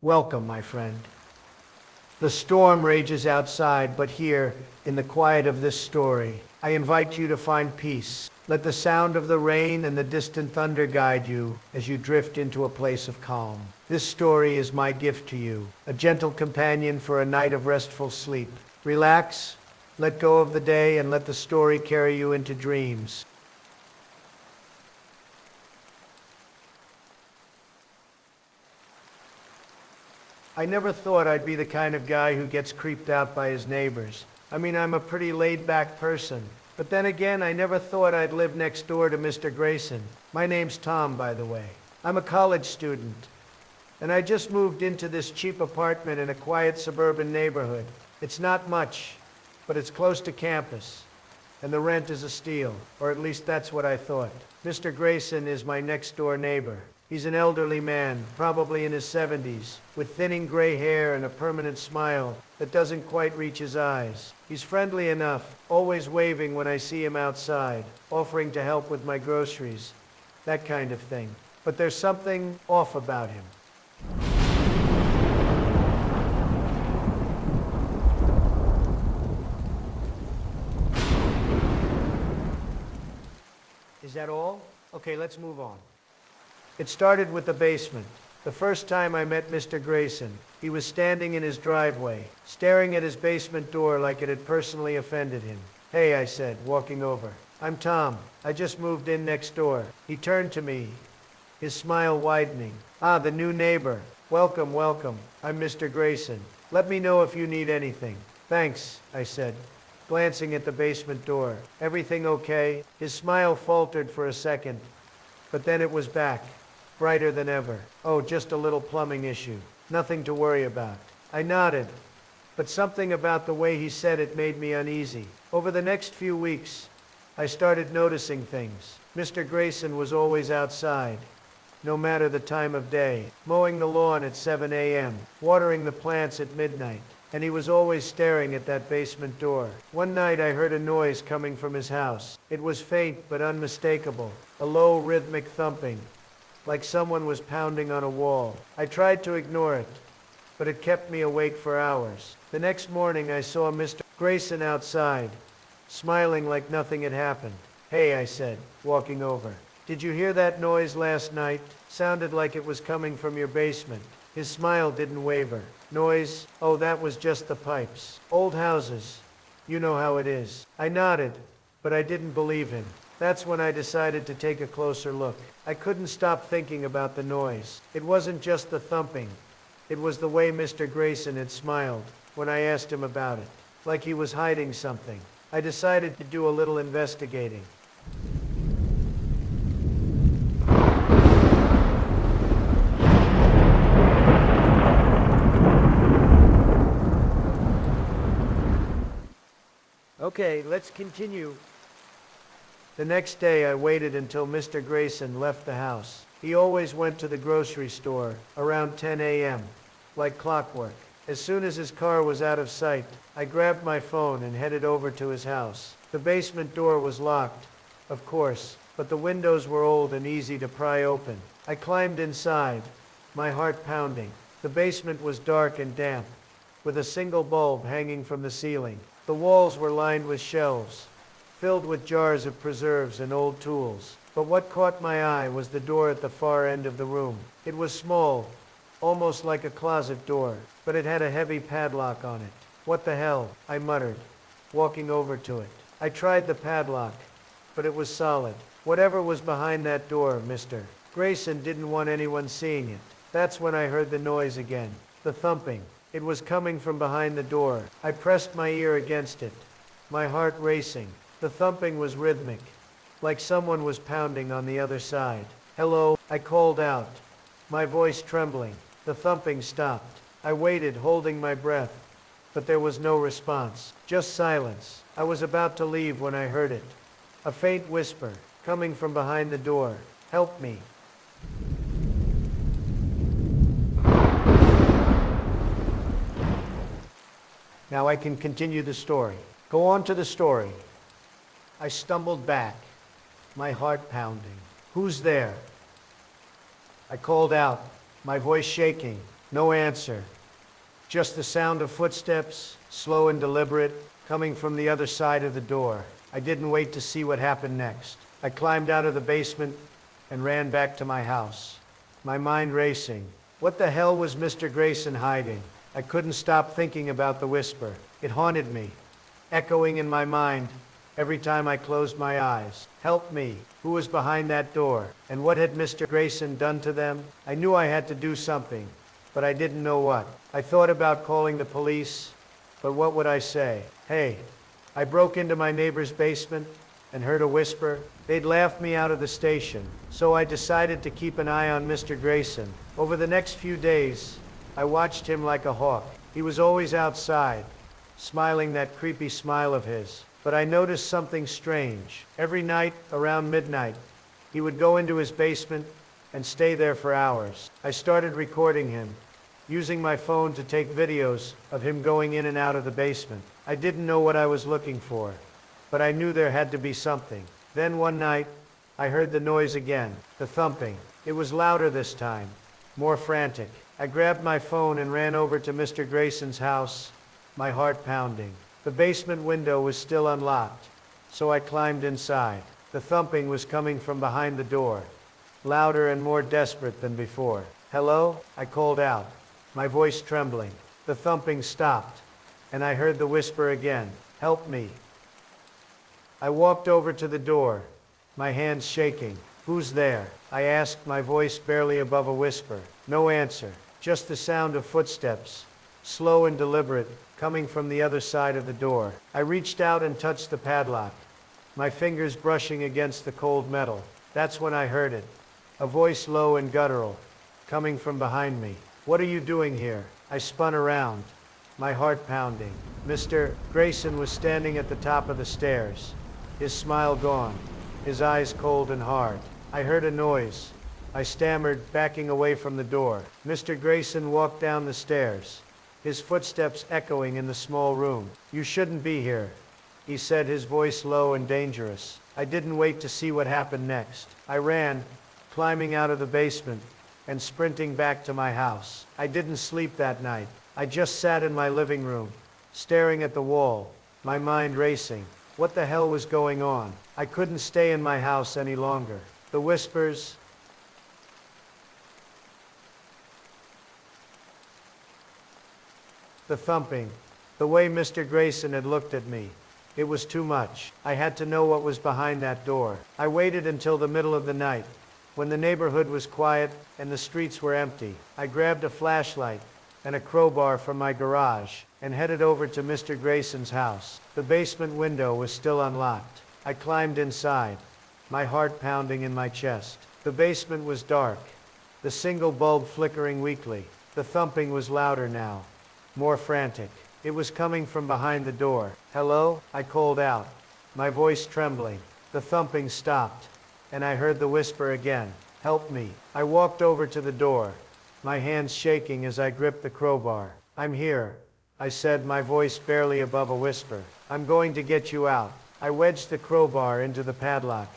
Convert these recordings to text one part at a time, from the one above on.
Welcome, my friend. The storm rages outside, but here, in the quiet of this story, I invite you to find peace. Let the sound of the rain and the distant thunder guide you as you drift into a place of calm. This story is my gift to you, a gentle companion for a night of restful sleep. Relax, let go of the day, and let the story carry you into dreams. I never thought I'd be the kind of guy who gets creeped out by his neighbors. I'm a pretty laid-back person. But then again, I never thought I'd live next door to Mr. Grayson. My name's Tom, by the way. I'm a college student, and I just moved into this cheap apartment in a quiet suburban neighborhood. It's not much, but it's close to campus, and the rent is a steal, or at least that's what I thought. Mr. Grayson is my next-door neighbor. He's an elderly man, probably in his 70s, with thinning gray hair and a permanent smile that doesn't quite reach his eyes. He's friendly enough, always waving when I see him outside, offering to help with my groceries, that kind of thing. But there's something off about him. Is that all? Okay, let's move on. It started with the basement. The first time I met Mr. Grayson, he was standing in his driveway, staring at his basement door like it had personally offended him. "Hey," I said, walking over. "I'm Tom. I just moved in next door." He turned to me, his smile widening. "Ah, the new neighbor. Welcome, welcome. I'm Mr. Grayson. Let me know if you need anything." "Thanks," I said, glancing at the basement door. "Everything okay?" His smile faltered for a second, but then it was back, brighter than ever. "Oh, just a little plumbing issue. Nothing to worry about." I nodded, but something about the way he said it made me uneasy. Over the next few weeks, I started noticing things. Mr. Grayson was always outside, no matter the time of day, mowing the lawn at 7 a.m., watering the plants at midnight, and he was always staring at that basement door. One night I heard a noise coming from his house. It was faint but unmistakable, a low rhythmic thumping, like someone was pounding on a wall. I tried to ignore it, but it kept me awake for hours. The next morning I saw Mr. Grayson outside, smiling like nothing had happened. "Hey," I said, walking over. "Did you hear that noise last night? Sounded like it was coming from your basement." His smile didn't waver. "Noise? Oh, that was just the pipes. Old houses. You know how it is." I nodded, but I didn't believe him. That's when I decided to take a closer look. I couldn't stop thinking about the noise. It wasn't just the thumping. It was the way Mr. Grayson had smiled when I asked him about it, like he was hiding something. I decided to do a little investigating. Okay, let's continue. The next day, I waited until Mr. Grayson left the house. He always went to the grocery store around 10 a.m., like clockwork. As soon as his car was out of sight, I grabbed my phone and headed over to his house. The basement door was locked, of course, but the windows were old and easy to pry open. I climbed inside, my heart pounding. The basement was dark and damp, with a single bulb hanging from the ceiling. The walls were lined with shelves, filled with jars of preserves and old tools. But what caught my eye was the door at the far end of the room. It was small, almost like a closet door, but it had a heavy padlock on it. "What the hell?" I muttered, walking over to it. I tried the padlock, but it was solid. Whatever was behind that door, Mr. Grayson didn't want anyone seeing it. That's when I heard the noise again, the thumping. It was coming from behind the door. I pressed my ear against it, my heart racing. The thumping was rhythmic, like someone was pounding on the other side. "Hello," I called out, my voice trembling. The thumping stopped. I waited, holding my breath, but there was no response, just silence. I was about to leave when I heard it, a faint whisper, coming from behind the door. "Help me." Now I can continue the story. Go on to the story. I stumbled back, my heart pounding. "Who's there?" I called out, my voice shaking. No answer. Just the sound of footsteps, slow and deliberate, coming from the other side of the door. I didn't wait to see what happened next. I climbed out of the basement and ran back to my house, my mind racing. What the hell was Mr. Grayson hiding? I couldn't stop thinking about the whisper. It haunted me, echoing in my mind every time I closed my eyes. Help me. Who was behind that door? And what had Mr. Grayson done to them? I knew I had to do something, but I didn't know what. I thought about calling the police, but what would I say? Hey, I broke into my neighbor's basement and heard a whisper. They'd laugh me out of the station, so I decided to keep an eye on Mr. Grayson. Over the next few days, I watched him like a hawk. He was always outside, smiling that creepy smile of his. But I noticed something strange. Every night, around midnight, he would go into his basement and stay there for hours. I started recording him, using my phone to take videos of him going in and out of the basement. I didn't know what I was looking for, but I knew there had to be something. Then one night, I heard the noise again, the thumping. It was louder this time, more frantic. I grabbed my phone and ran over to Mr. Grayson's house, my heart pounding. The basement window was still unlocked, so I climbed inside. The thumping was coming from behind the door, louder and more desperate than before. Hello? I called out, my voice trembling. The thumping stopped, and I heard the whisper again. Help me. I walked over to the door, my hands shaking. Who's there? I asked, my voice barely above a whisper. No answer, just the sound of footsteps, slow and deliberate, coming from the other side of the door. I reached out and touched the padlock, my fingers brushing against the cold metal. That's when I heard it, a voice low and guttural, coming from behind me. What are you doing here? I spun around, my heart pounding. Mr. Grayson was standing at the top of the stairs, his smile gone, his eyes cold and hard. I heard a noise. I stammered, backing away from the door. Mr. Grayson walked down the stairs, his footsteps echoing in the small room. You shouldn't be here, he said, his voice low and dangerous. I didn't wait to see what happened next. I ran, climbing out of the basement and sprinting back to my house. I didn't sleep that night. I just sat in my living room, staring at the wall, my mind racing. What the hell was going on? I couldn't stay in my house any longer. The whispers, the thumping, the way Mr. Grayson had looked at me. It was too much. I had to know what was behind that door. I waited until the middle of the night, when the neighborhood was quiet and the streets were empty. I grabbed a flashlight and a crowbar from my garage and headed over to Mr. Grayson's house. The basement window was still unlocked. I climbed inside, my heart pounding in my chest. The basement was dark, the single bulb flickering weakly. The thumping was louder now, more frantic. It was coming from behind the door. Hello? I called out, my voice trembling. The thumping stopped, and I heard the whisper again. Help me. I walked over to the door, my hands shaking as I gripped the crowbar. I'm here, I said, my voice barely above a whisper. I'm going to get you out. I wedged the crowbar into the padlock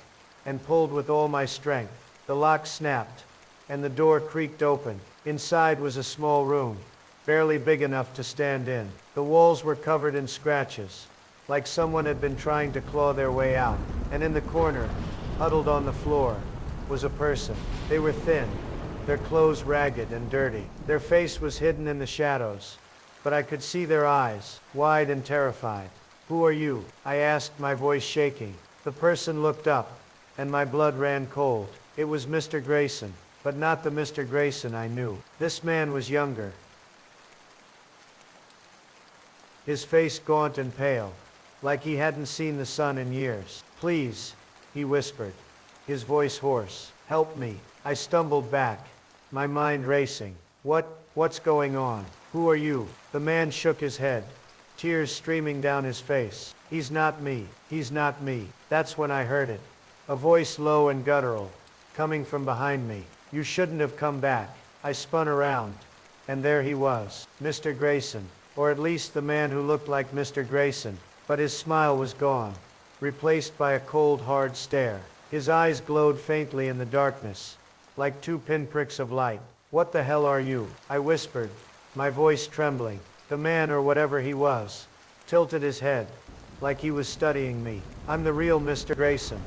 and pulled with all my strength. The lock snapped, and the door creaked open. Inside was a small room, barely big enough to stand in. The walls were covered in scratches, like someone had been trying to claw their way out. And in the corner, huddled on the floor, was a person. They were thin, their clothes ragged and dirty. Their face was hidden in the shadows, but I could see their eyes, wide and terrified. Who are you? I asked, my voice shaking. The person looked up, and my blood ran cold. It was Mr. Grayson, but not the Mr. Grayson I knew. This man was younger, his face gaunt and pale, like he hadn't seen the sun in years. Please, he whispered, his voice hoarse. Help me. I stumbled back, my mind racing. What's going on? Who are you? The man shook his head, tears streaming down his face. He's not me. He's not me. That's when I heard it. A voice low and guttural, coming from behind me. You shouldn't have come back. I spun around, and there he was, Mr. Grayson, or at least the man who looked like Mr. Grayson, but his smile was gone, replaced by a cold, hard stare. His eyes glowed faintly in the darkness, like two pinpricks of light. "What the hell are you?" I whispered, my voice trembling. The man, or whatever he was, tilted his head, like he was studying me. "I'm the real Mr. Grayson,"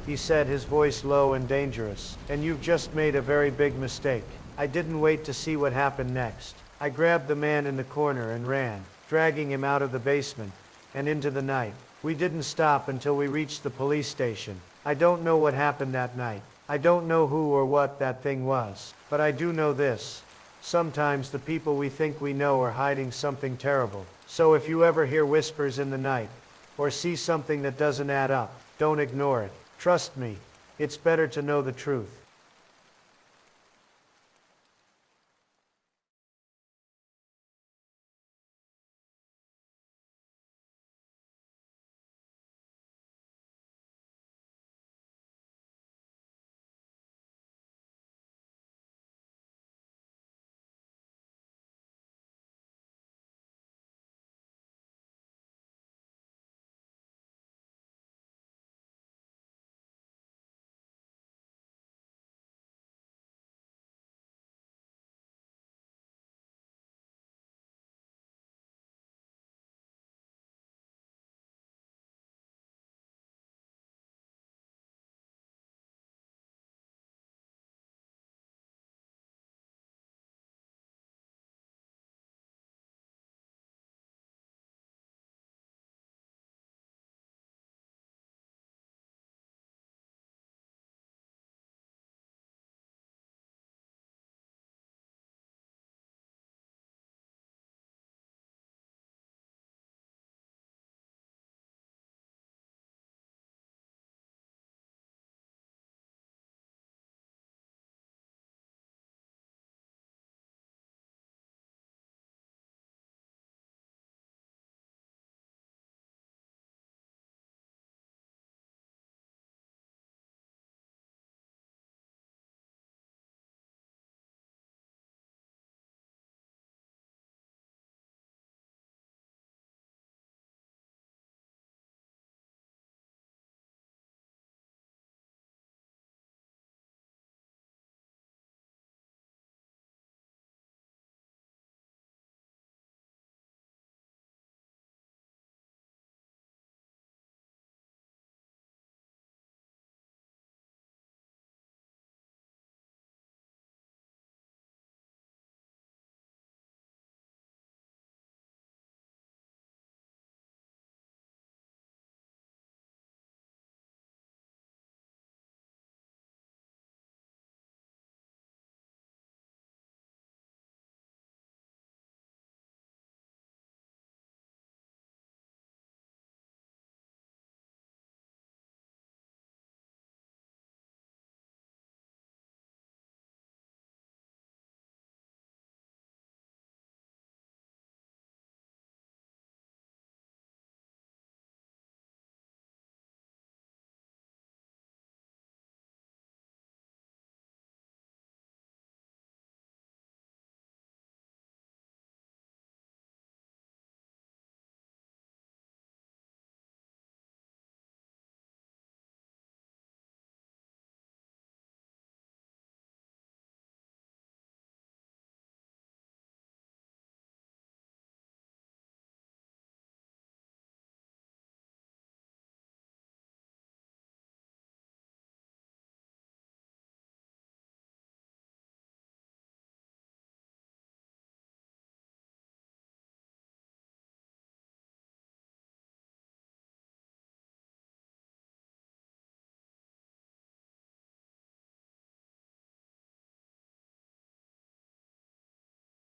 he said, his voice low and dangerous. "And you've just made a very big mistake." I didn't wait to see what happened next. I grabbed the man in the corner and ran, dragging him out of the basement and into the night. We didn't stop until we reached the police station. I don't know what happened that night. I don't know who or what that thing was. But I do know this. Sometimes the people we think we know are hiding something terrible. So if you ever hear whispers in the night, or see something that doesn't add up, don't ignore it. Trust me, it's better to know the truth.